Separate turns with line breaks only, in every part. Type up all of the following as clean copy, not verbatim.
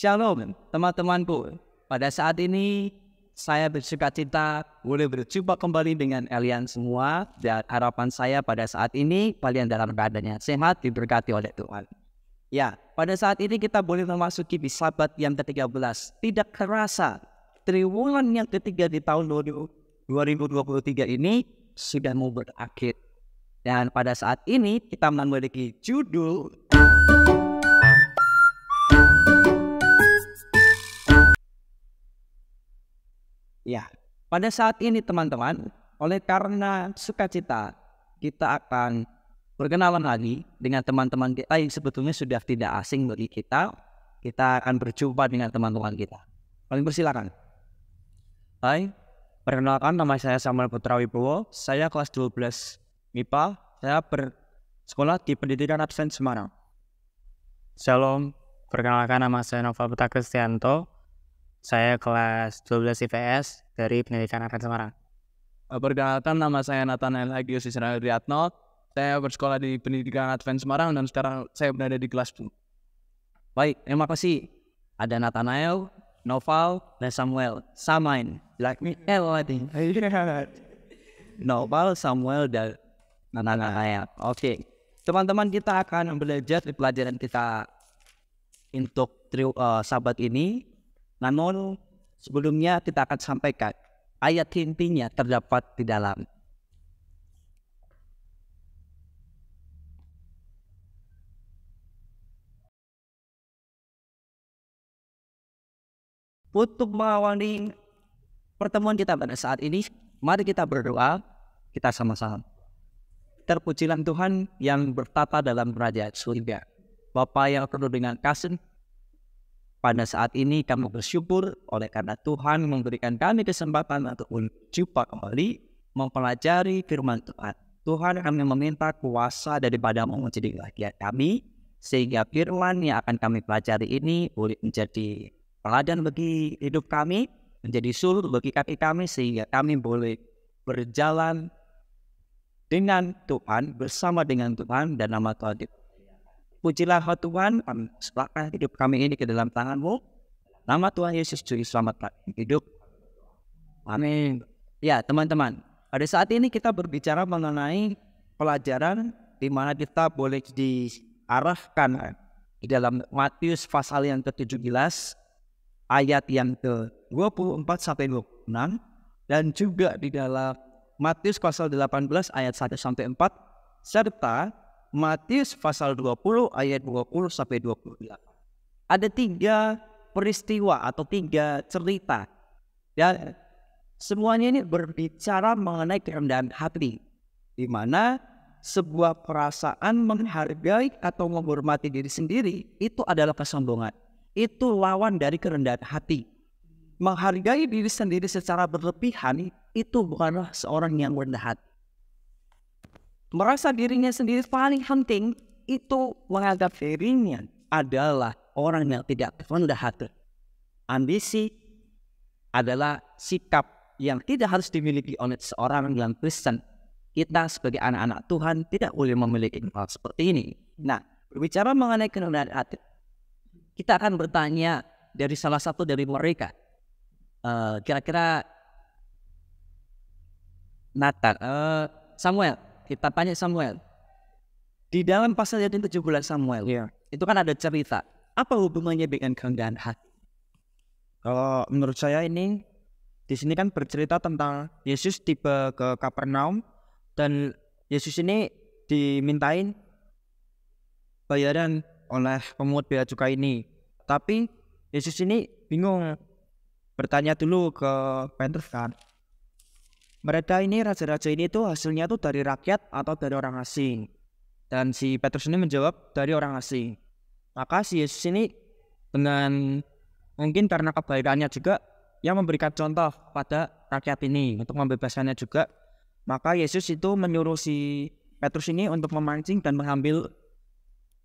Shalom teman-temanku. Pada saat ini saya bersuka cita boleh berjumpa kembali dengan kalian semua. Dan harapan saya pada saat ini kalian dalam keadaan yang sehat, diberkati oleh Tuhan. Ya, pada saat ini kita boleh memasuki di Sabat yang ke-13. Tidak terasa triwulan yang ketiga di tahun 2023 ini sudah mau berakhir. Dan pada saat ini kita memiliki judul ya, pada saat ini teman-teman, oleh karena sukacita, kita akan berkenalan lagi dengan teman-teman kita yang sebetulnya sudah tidak asing bagi kita. Kita akan berjumpa dengan teman-teman kita. Kalian persilakan.
Hai, perkenalkan nama saya Samuel Putra Wibowo. Saya kelas 12 MIPA. Saya bersekolah di Pendidikan Advent Semarang. Shalom, perkenalkan nama saya Nova Putra Kristianto. Saya kelas 12 IPS dari Pendidikan Advent Semarang.
Perkenalkan nama saya Nathanael Hagius Israel Riyatno. Saya bersekolah di Pendidikan Advent Semarang dan sekarang saya berada di kelas 2.
Baik, terima kasih. Ada Nathanael, Noval, dan Samuel. Samain. Like me, Noval, Samuel, dan Nathanael. Oke. Teman-teman, kita akan belajar di pelajaran kita untuk Sabat ini. Namun sebelumnya kita akan sampaikan ayat intinya terdapat di dalam untuk mengawali pertemuan kita pada saat ini. Mari kita berdoa, kita sama-sama. Terpujilah Tuhan yang bertata dalam kerajaan surga. Bapa yang penuh dengan kasih, pada saat ini kami bersyukur oleh karena Tuhan memberikan kami kesempatan untuk berjumpa kembali mempelajari firman Tuhan. Tuhan, kami meminta kuasa daripadamu menjadi bagian kami, sehingga firman yang akan kami pelajari ini boleh menjadi teladan bagi hidup kami, menjadi sulur bagi kaki kami, sehingga kami boleh berjalan dengan Tuhan, bersama dengan Tuhan, dan nama Tuhan dipujikan. Pujilah Tuhan, serahkan hidup kami ini ke dalam tangan-Mu. Nama Tuhan Yesus Juru Selamat hidup. Amin. Ya teman-teman, pada saat ini kita berbicara mengenai pelajaran di mana kita boleh diarahkan di dalam Matius pasal yang ke-17, ayat yang ke-24 sampai 26, dan juga di dalam Matius pasal 18 ayat 1 sampai 4, serta Matius pasal 20 ayat 20 sampai 28. Ada 3 peristiwa atau 3 cerita. Dan semuanya ini berbicara mengenai kerendahan hati, di mana sebuah perasaan menghargai atau menghormati diri sendiri itu adalah kesombongan. Itu lawan dari kerendahan hati. Menghargai diri sendiri secara berlebihan itu bukanlah seorang yang rendah hati. Merasa dirinya sendiri paling penting itu menganggap dirinya adalah orang yang tidak rendah hati. Ambisi adalah sikap yang tidak harus dimiliki oleh seorang yang Kristen. Kita sebagai anak-anak Tuhan tidak boleh memiliki hal seperti ini. Nah, berbicara mengenai kerendahan hati, kita akan bertanya dari salah satu dari mereka. Kira-kira Nathan, Samuel. Kita tanya Samuel. Di dalam pasal yang ke-17 Samuel, itu kan ada cerita. Apa hubungannya dengan kerendahan hati?
Kalau menurut saya ini, di sini kan bercerita tentang Yesus tiba ke Kapernaum dan Yesus ini dimintain bayaran oleh pemungut bea cukai ini. Tapi Yesus ini bingung, bertanya dulu ke Petrus kan. Mereka ini, raja-raja ini tuh hasilnya tuh dari rakyat atau dari orang asing. Dan si Petrus ini menjawab dari orang asing. Maka si Yesus ini dengan mungkin karena kebaikannya juga yang memberikan contoh pada rakyat ini untuk membebaskannya juga. Maka Yesus itu menyuruh si Petrus ini untuk memancing dan mengambil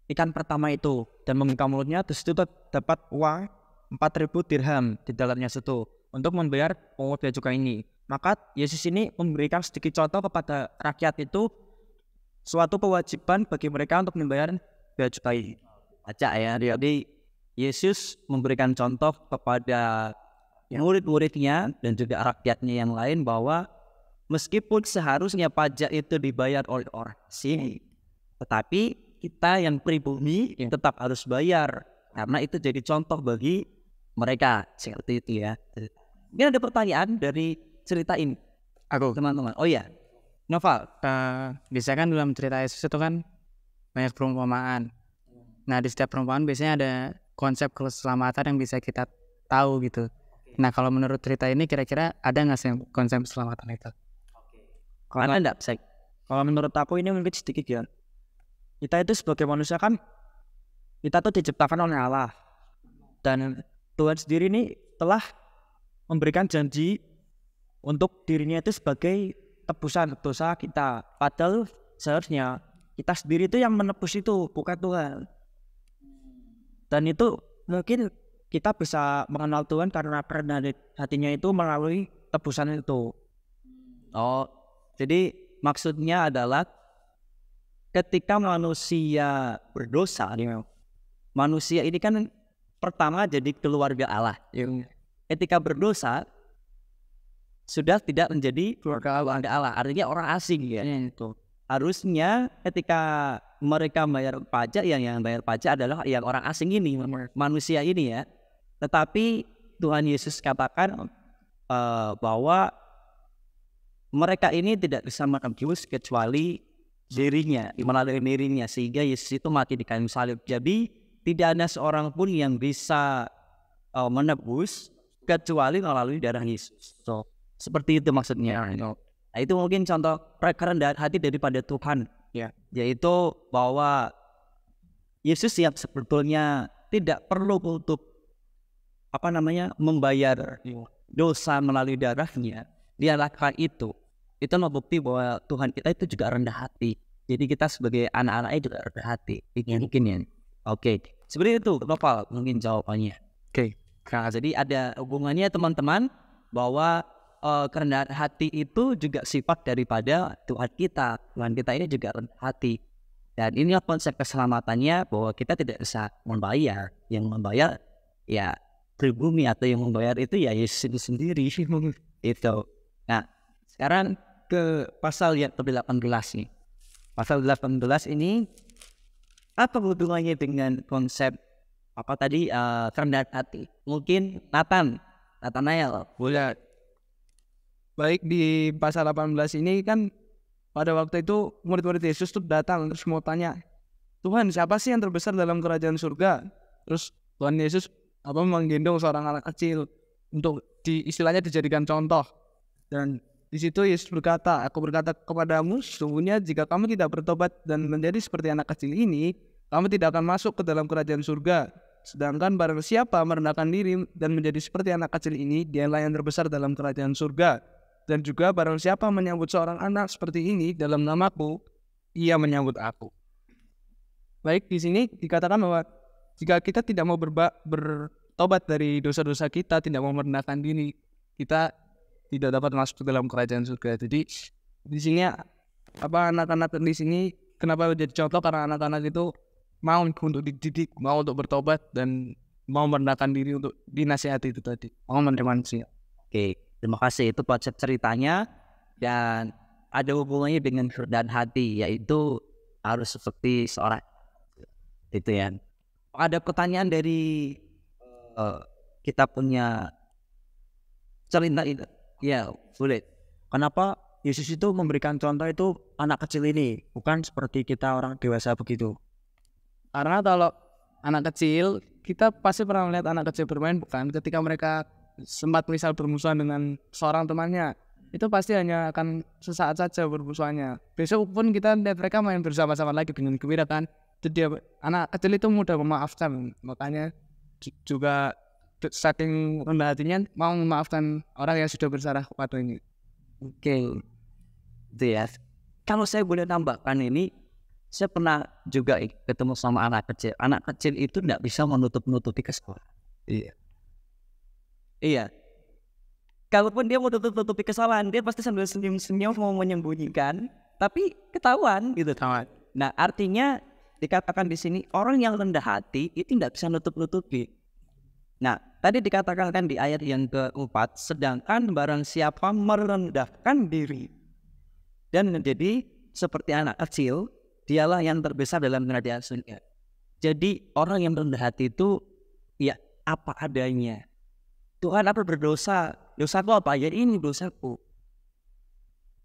ikan pertama itu dan membuka mulutnya. Terus itu dapat uang 4.000 dirham di dalamnya situ untuk membayar pemungut bea cukai ini. Maka Yesus ini memberikan sedikit contoh kepada rakyat itu suatu kewajiban bagi mereka untuk membayar bea cukai.
Baca ya, jadi Yesus memberikan contoh kepada murid-muridnya dan juga rakyatnya yang lain bahwa meskipun seharusnya pajak itu dibayar oleh orang asing, tetapi kita yang pribumi tetap harus bayar karena itu jadi contoh bagi mereka seperti itu ya. Mungkin ada pertanyaan dari cerita ini, teman-teman. Oh ya, Noval.
Biasanya kan dalam cerita Yesus itu kan banyak perumpamaan. Nah di setiap perumpamaan biasanya ada konsep keselamatan yang bisa kita tahu gitu. Nah kalau menurut cerita ini kira-kira ada nggak sih konsep keselamatan itu?
Karena enggak,
Kalau menurut aku ini mungkin sedikit ya. Kita itu sebagai manusia kan, kita tuh diciptakan oleh Allah. Dan Tuhan sendiri ini telah memberikan janji untuk dirinya itu sebagai tebusan dosa kita. Padahal seharusnya kita sendiri itu yang menebus itu, bukan Tuhan. Dan itu mungkin kita bisa mengenal Tuhan karena kerendahan hatinya itu melalui tebusan itu.
Oh, jadi maksudnya adalah ketika manusia berdosa, manusia ini kan pertama jadi keluarga Allah. Ketika berdosa sudah tidak menjadi keluarga Allah, artinya orang asing ya. Harusnya ketika mereka bayar pajak, yang bayar pajak adalah yang orang asing ini, manusia ini ya. Tetapi Tuhan Yesus katakan bahwa mereka ini tidak bisa menebus kecuali dirinya, melalui dirinya, sehingga Yesus itu mati di kayu salib. Jadi tidak ada seorang pun yang bisa menebus kecuali melalui darah Yesus. So, seperti itu maksudnya. Nah, itu mungkin contoh kerendahan hati daripada Tuhan, yaitu bahwa Yesus yang sebetulnya tidak perlu untuk membayar dosa melalui darahnya. Dia lakukan itu. Itu membukti bahwa Tuhan kita itu juga rendah hati. Jadi kita sebagai anak-anaknya juga rendah hati. Mungkin ya. Oke. Seperti itu, Noval mungkin jawabannya. Oke. Nah, jadi ada hubungannya teman-teman bahwa kerendahan hati itu juga sifat daripada Tuhan kita. Tuhan kita ini juga rendah hati. Dan inilah konsep keselamatannya, bahwa kita tidak bisa membayar. Yang membayar ya pribumi, atau yang membayar itu ya Yesus itu sendiri. Itu. Nah, sekarang ke pasal yang ke-18 nih. Pasal 18 ini apa hubungannya dengan konsep kerendahan hati? Mungkin Nathanael
Boleh. Baik, di pasal 18 ini kan pada waktu itu murid-murid Yesus tuh datang terus mau tanya, Tuhan siapa sih yang terbesar dalam kerajaan surga? Terus Tuhan Yesus menggendong seorang anak kecil untuk istilahnya dijadikan contoh. Dan di situ Yesus berkata, aku berkata kepadamu, sesungguhnya jika kamu tidak bertobat dan menjadi seperti anak kecil ini, kamu tidak akan masuk ke dalam kerajaan surga. Sedangkan barang siapa merendahkan diri dan menjadi seperti anak kecil ini, dialah yang terbesar dalam kerajaan surga. Dan juga barang siapa menyambut seorang anak seperti ini dalam namaku, ia menyambut aku. Baik, di sini dikatakan bahwa jika kita tidak mau bertobat dari dosa-dosa kita, tidak mau merendahkan diri, kita tidak dapat masuk ke dalam kerajaan surga. Jadi di sini anak-anak di sini kenapa jadi contoh, karena anak-anak itu mau untuk dididik, mau untuk bertobat, dan mau merendahkan diri untuk dinasihati itu tadi, mau menerima manusia.
Oke. Terima kasih, itu konsep ceritanya. Dan ada hubungannya dengan kerendahan hati, yaitu harus seperti seorang itu ya. Ada pertanyaan dari kita punya cerita itu. Ya, boleh.
Kenapa Yesus itu memberikan contoh itu anak kecil ini, bukan seperti kita orang dewasa begitu?
Karena kalau anak kecil, kita pasti pernah melihat anak kecil bermain, bukan? Ketika mereka sempat misal bermusuhan dengan seorang temannya, itu pasti hanya akan sesaat saja bermusuhannya. Besok pun kita lihat mereka main bersama-sama lagi dengan gembira kan. Jadi anak kecil itu mudah memaafkan, makanya juga saking rendah hatinya mau memaafkan orang yang sudah bersalah kepadanya.
Oke. Itu ya. Kalau saya boleh tambahkan ini, saya pernah juga ketemu sama anak kecil. Anak kecil itu tidak bisa menutup-nutupi kesalahan. Iya. Kalaupun dia mau tutupi kesalahan, dia pasti sambil senyum-senyum mau menyembunyikan, tapi ketahuan gitu. Nah, artinya dikatakan di sini orang yang rendah hati itu tidak bisa nutup-nutupi. Nah, tadi dikatakan kan di ayat yang keempat, sedangkan barang siapa merendahkan diri dan menjadi seperti anak kecil, dialah yang terbesar dalam kerajaan surga. Jadi orang yang rendah hati itu ya apa adanya. Tuhan, aku berdosa. Dosaku apa? Ya ini dosaku.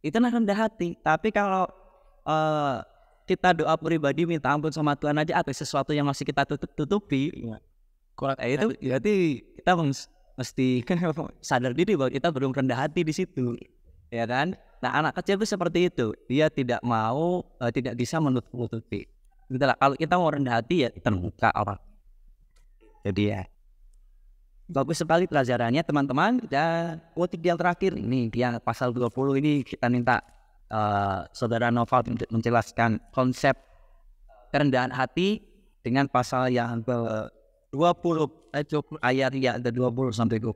Itulah rendah hati. Tapi kalau kita doa pribadi minta ampun sama Tuhan aja, ada sesuatu yang masih kita tutupi. Kalau itu berarti kita mesti sadar diri bahwa kita belum rendah hati di situ, ya kan? Nah, anak kecil itu seperti itu. Dia tidak mau, tidak bisa menutupi. Itulah, kalau kita mau rendah hati ya terbuka orang. Jadi ya bagus sekali pelajarannya teman-teman. Dan kutip yang terakhir ini dia pasal 20 ini kita minta saudara Noval untuk menjelaskan konsep kerendahan hati dengan pasal yang ke-20 ayat yang ke-20 sampai 20.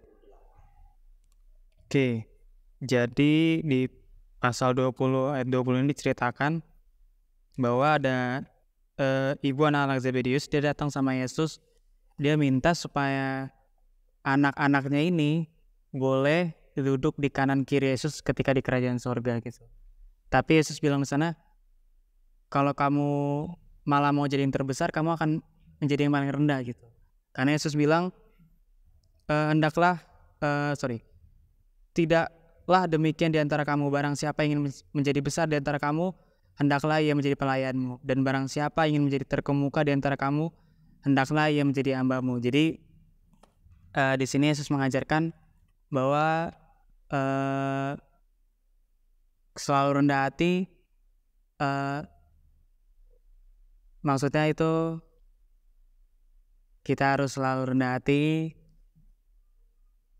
Oke. Jadi di pasal 20 ayat 20 ini diceritakan bahwa ada ibu anak Zebedius, dia datang sama Yesus, dia minta supaya anak-anaknya ini boleh duduk di kanan kiri Yesus ketika di kerajaan sorga gitu. Tapi Yesus bilang di sana, kalau kamu malah mau jadi yang terbesar, kamu akan menjadi yang paling rendah gitu. Karena Yesus bilang, tidaklah demikian di antara kamu, barang siapa ingin menjadi besar di antara kamu, hendaklah ia menjadi pelayanmu. Dan barang siapa ingin menjadi terkemuka di antara kamu, hendaklah ia menjadi hambamu. Jadi di sini Yesus mengajarkan bahwa selalu rendah hati, maksudnya itu kita harus selalu rendah hati,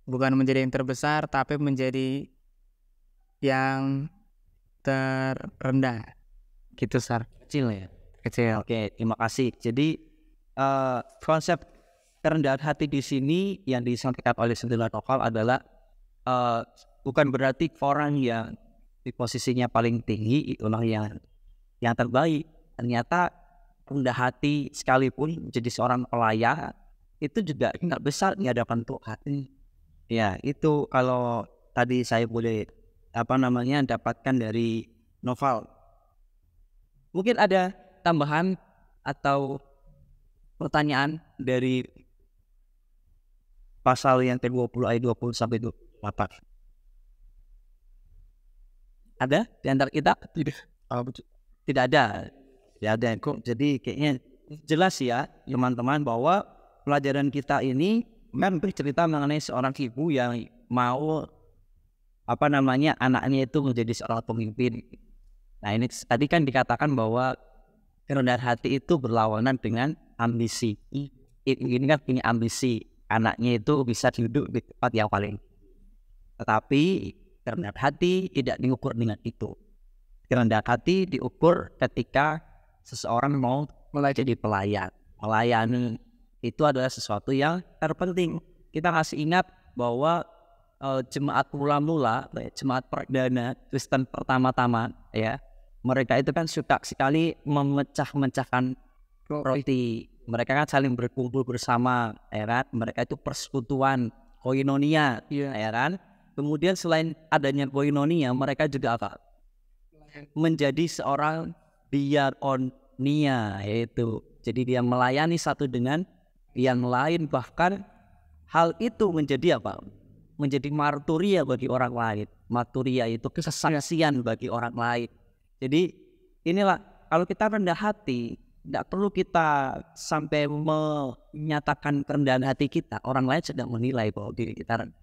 bukan menjadi yang terbesar, tapi menjadi yang terendah. Gitu, Sar.
Kecil ya.
Kecil.
Oke, terima kasih. Jadi konsep kerendahan hati di sini yang disampaikan oleh saudara Noval adalah bukan berarti orang yang di posisinya paling tinggi itulah yang terbaik. Ternyata rendah hati sekalipun jadi seorang pelayan itu juga tidak besar di hadapan Tuhan. Ya, itu kalau tadi saya boleh dapatkan dari Noval. Mungkin ada tambahan atau pertanyaan dari pasal yang ke-20 ayat 20 sampai 24. Ada di antara kita? Tidak ada. Tidak ada. Jadi kayaknya jelas ya teman-teman bahwa pelajaran kita ini memang bercerita mengenai seorang ibu yang mau anaknya itu menjadi seorang pemimpin. Nah, ini tadi kan dikatakan bahwa kerendahan hati itu berlawanan dengan ambisi. Ini kan punya ambisi, anaknya itu bisa duduk di tempat yang paling. Tetapi kerendahan hati tidak diukur dengan itu. Kerendahan hati diukur ketika seseorang mau jadi pelayan. Melayani itu adalah sesuatu yang terpenting. Kita masih ingat bahwa jemaat mula-mula, jemaat perdana Kristen pertama-tama, ya, mereka itu kan suka sekali memecah-mecahkan roti. Mereka kan saling berkumpul bersama, ya kan? Mereka itu persekutuan, koinonia, ya kan? Kemudian selain adanya koinonia, mereka juga menjadi seorang diakonia, yaitu jadi dia melayani satu dengan yang lain, bahkan hal itu menjadi menjadi marturia bagi orang lain. Marturia itu kesaksian bagi orang lain. Jadi inilah, kalau kita rendah hati, tidak perlu kita sampai menyatakan kerendahan hati kita. Orang lain sedang menilai bahwa diri kita rendah.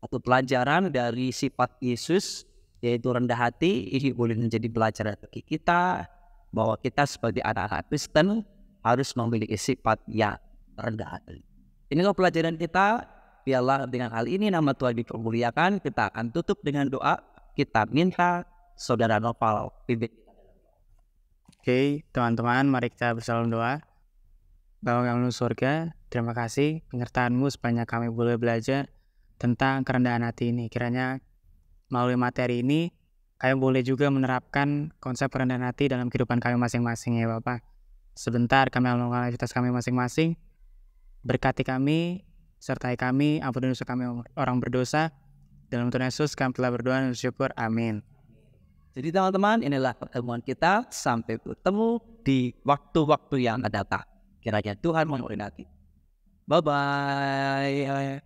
Satu pelajaran dari sifat Yesus, yaitu rendah hati, ini boleh menjadi pelajaran bagi kita, bahwa kita sebagai anak-anak Kristen harus memiliki sifat yang rendah hati. Inilah pelajaran kita. Biarlah dengan hal ini nama Tuhan dipermuliakan. Kita akan tutup dengan doa. Kita minta saudara Noval pimpin.
Oke, teman-teman, mari kita bersama doa. Bapa kami di surga, terima kasih penyertaan-Mu sebanyak kami boleh belajar tentang kerendahan hati ini. Kiranya melalui materi ini, kami boleh juga menerapkan konsep kerendahan hati dalam kehidupan kami masing-masing ya Bapak. sebentar kami melakukan aktivitas kami masing-masing. Berkati kami, sertai kami, ampuni dosa kami orang berdosa. Dalam Tuhan Yesus kami telah berdoa dan bersyukur. Amin.
Jadi teman-teman, inilah pertemuan kita. Sampai bertemu di waktu-waktu yang akan datang. Kiranya Tuhan memberkati. Bye-bye.